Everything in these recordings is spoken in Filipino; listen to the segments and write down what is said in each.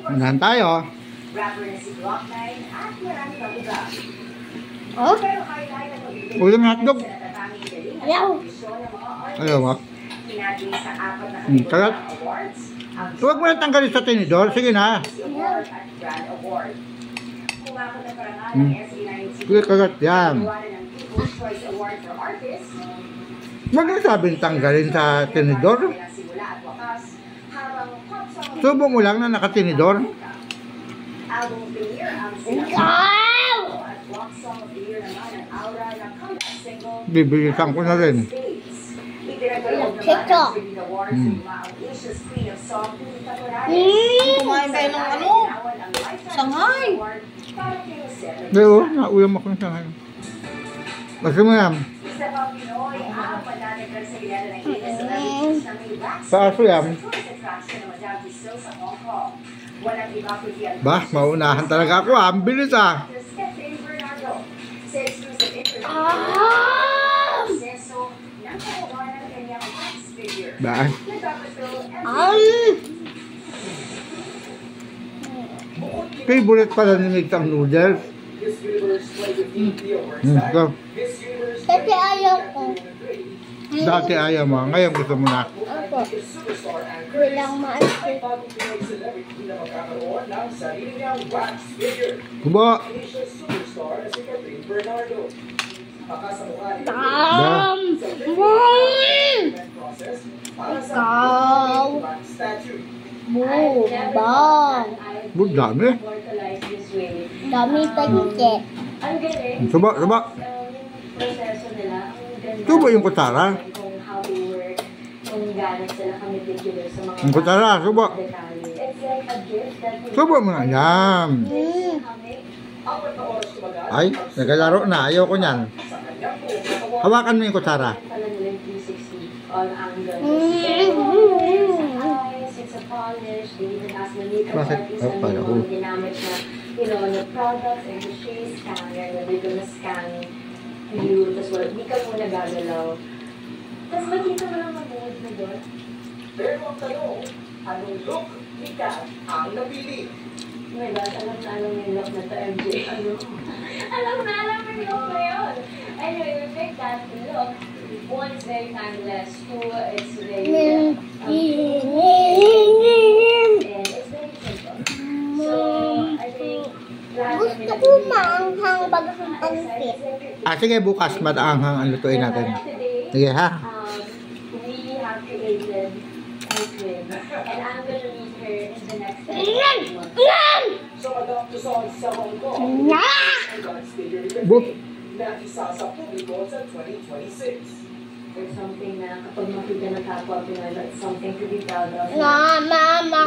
Unahan tayo. Oh? Ulam ng hotdog. Ayaw. Ayaw ba? Kagat. Huwag mo na tanggalin sa tinidor. Sige na. Sige, kagat. Yan. Huwag na sabing tanggalin sa tinidor. Subo mo lang na nakatinidor. Bibilisan ko na rin. Kito. Kumain tayo ng ano? Shanghai. Pero, naulam ako ng Shanghai. Basta mo yan. Sa aso yan. Bah, maunahan talaga ako. Ang bilis ah. Bah. Favorite pala ni Mig ang noodles. Kasi ayaw ko. Dati ayaw mo. Ngayon gusto mo na. Opo. Bilang maasin. Kubo. Ikaw. Bang. Bud, dami. Dami tagke. Subo, subo. Subo yung kutsara. Yung kutsara, subo. Subo mo na yan. Ay, nagalaro na. Ayaw ko niyan. Hawakan mo yung kutsara. Bakit? Oh, pala ko. You know, the products and the shade scanner na they're gonna scan you, tapos wala, hindi ka muna gagalaw. Tapos makita mo lang mag-uod na doon. Pero ang tanong, anong look ni Kat ang napili? Oh my God, alam na yung look na to, MJ. Ano? alam na yung look na yun. Anyway, we picked that look. One, it's very timeless. Two, it's very... and it's very simple. So, I think... Gusto ko maanghang bagang pansit. Ah, sige, bukas mataanghang ang lutuin natin. Sige, ha? We have created a twin. And I'm gonna meet her in the next So, adopt to song sa Hong Kong. But, Na isa sa publiko sa 2026. There's something na kapag makita ng kapwa Pinoy, that's something to be proud of. Mama.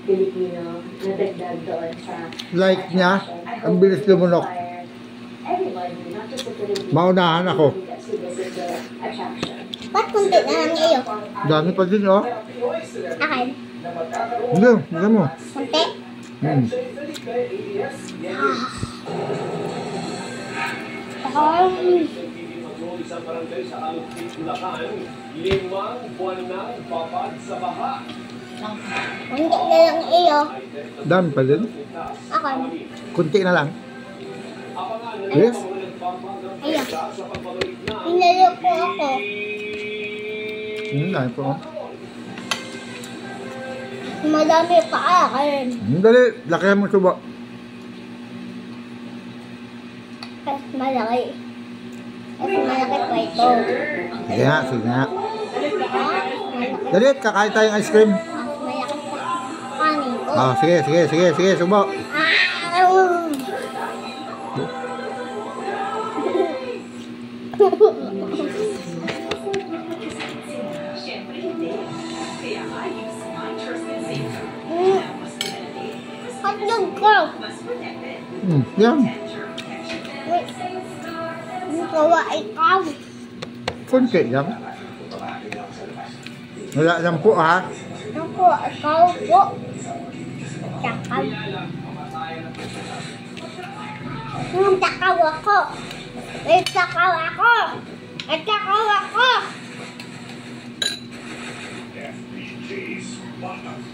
Filipino na dagdag doon sa like niya, ang bilis lumunok. everybody, not just the Filipinos. Maunahan ako. To visit the attraction. Ba't kunti na lang iyo? Dami pa din, oh. Akin. Hindi, hindi mo. Kunti? Isang barangay sa Alpit, Bulacan, 5 buwan na babad sa baha. Kunti na lang iyo. Dami pa din. Akin. Kunti na lang. Yes? Iyo. Pinalo ko ako. Dami po. Madami pa akin. Dali, lakihan mo subo. Mas malaki. Mas malaki pa ito. Sige nga, sige nga. Dali, kakain tayong ice cream. Mas malaki pa kanin ko. Ah, sige, sige, sige, sige, subo. Hotdog ko. Yan. Gawa ikaw. Kunti lang. Wala lang po, ha? Ako, ikaw po. Takaw. Takaw ako. Takaw ako. Takaw ako.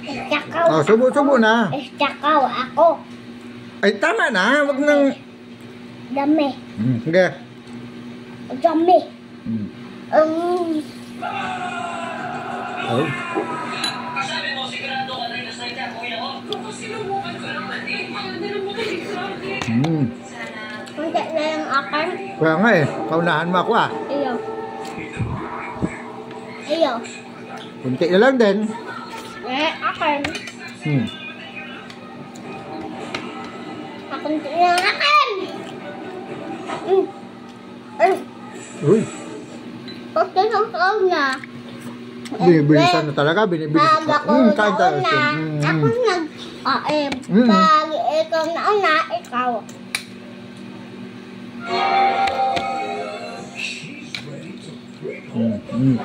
Istakaw. Oh, subo na. Istakaw ako. Ay, tama na. Wag nang... Dami. Sige. Dami. Oh. Kunti na yung akin. Kaya nga eh. Paunahan mo ako ah. Iyo. Iyo. Kunti na lang din. Akin. Kunti na yung akin. Uy. Kunti na yung na. Binibilisan na talaga. Binibilisan. Kain tayo. Ako nag-aim. Pag ikaw na una, ikaw.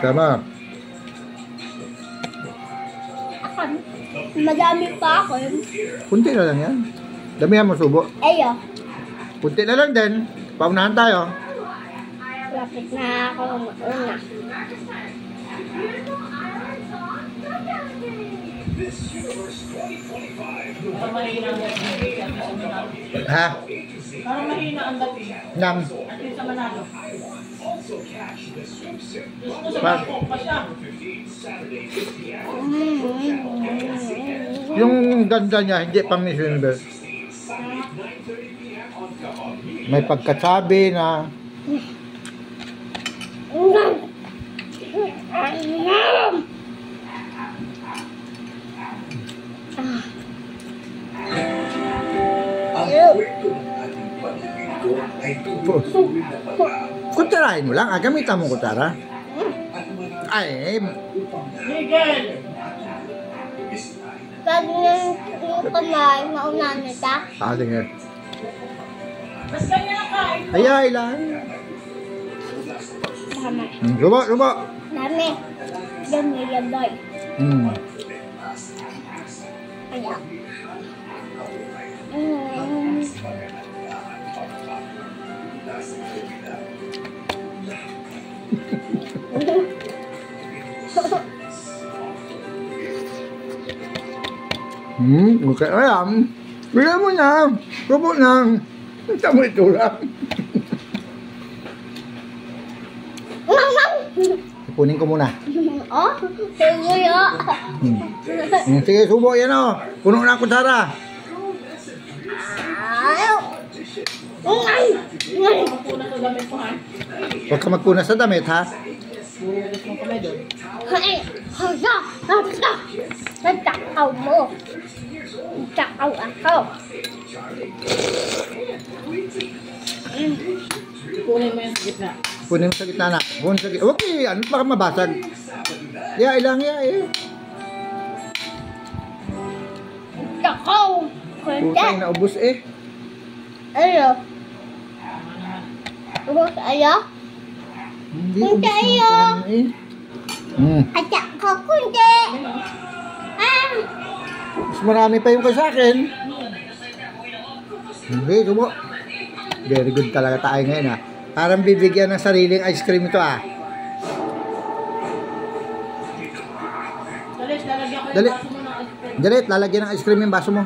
Sama. Akan. Madami pa ako. Kunti na lang yan. Damihan mo subo. Ayo. Kunti na lang din. Paunahan tayo. Lapit na ako una. Parang mahina ang dating. Ha? Parang mahina ang dating. Nam. At yun sa Manalo. Gusto sa Pa- Bangkok pa siya. Yung ganda niya, hindi pang Miss Universe. May pagkasabi na kutsarahin mo lang. Gamitan mo kutsara. Ay, Miguel! Pag yung kamay, mauna nita. sige. Mas ganyan ang kain mo. Ay, lang. Tama. Subo. Dami. Dami, yagay. Ayan. Okay, ayan. Bigyan mo na. Subo na. Ito mo ito lang. Ipunin ko muna. Oh, sige yo. Sige, subo yan o. Puno na ang kutsara. Ayaw. Magpuna sa damit mo, ha? Huwag ka magpunas sa damit, ha? Buhugas mo kami doon. Hey, hala, hala. Natakaw mo. Natakaw ako. Kunin mo yung sa gitna. Punin mo sa gitna na. Punin sa gitna. Huwag eh, ano baka mabasag. Ilang eh. Natakaw. Putay na ubos eh. Ayo. Ubos ayo. Hindi Kunti ubos ayo. eh. Atak ko kunti. Mas marami pa yung kay sa akin. Hindi, subo. Very good talaga tayo ngayon, ha. Parang bibigyan ng sariling ice cream ito, ha. Dalit, lalagyan ko yung Dali. baso mo ng ice cream. Dalit, lalagyan ng ice cream yung baso mo.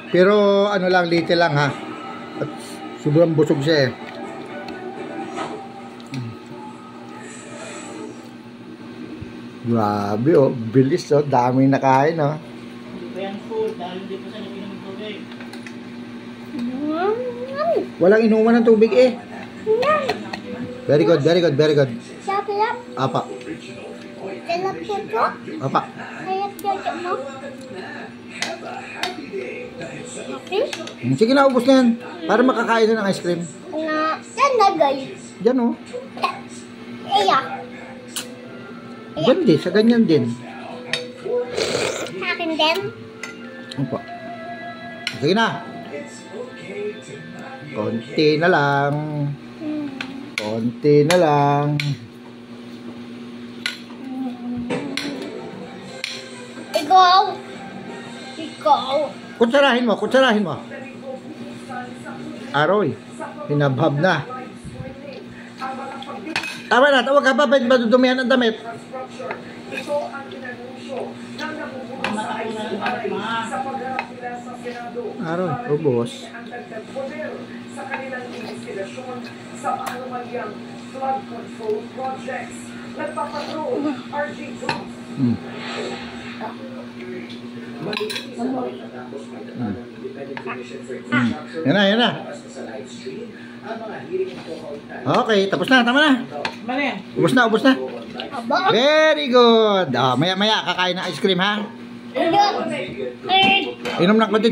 Pero ano lang, little lang, ha. At sobrang busog siya, eh. Grabe, oh. Bilis, oh. Daming nakain, oh. Hindi pa yan food dahil hindi pa siya napinom ng tubig. Walang inuman ng tubig, eh. Very good, very good, very good. Sarap. Apa, Sarap ito. apa. Sarap ito mo. Okay? Sige na, ubos na yan. Para makakain na ng ice cream. Na, saan nagay? Diyan, oh. Iya. Diyan din, sa ganyan din. Akin din. Opo. Sige na. Konti na lang. Konti na lang. Ikaw. Ikaw. Kutsarahin mo, kutsarahin mo. Aroy, hinabhab na. Tama na, tawag ka pa, ba't madudumihan ang damit? Aroy, ubos. Sa kanilang investigasyon sa anomalyang flood control projects. Nagpapatrol, RG Group. Yan na, yan na. Okay, tapos na, tama na. Mali. Ubos na, ubos na. Aba. Very good. Maya-maya, kakain ng ice cream, ha? Hindi. Inom ng konti.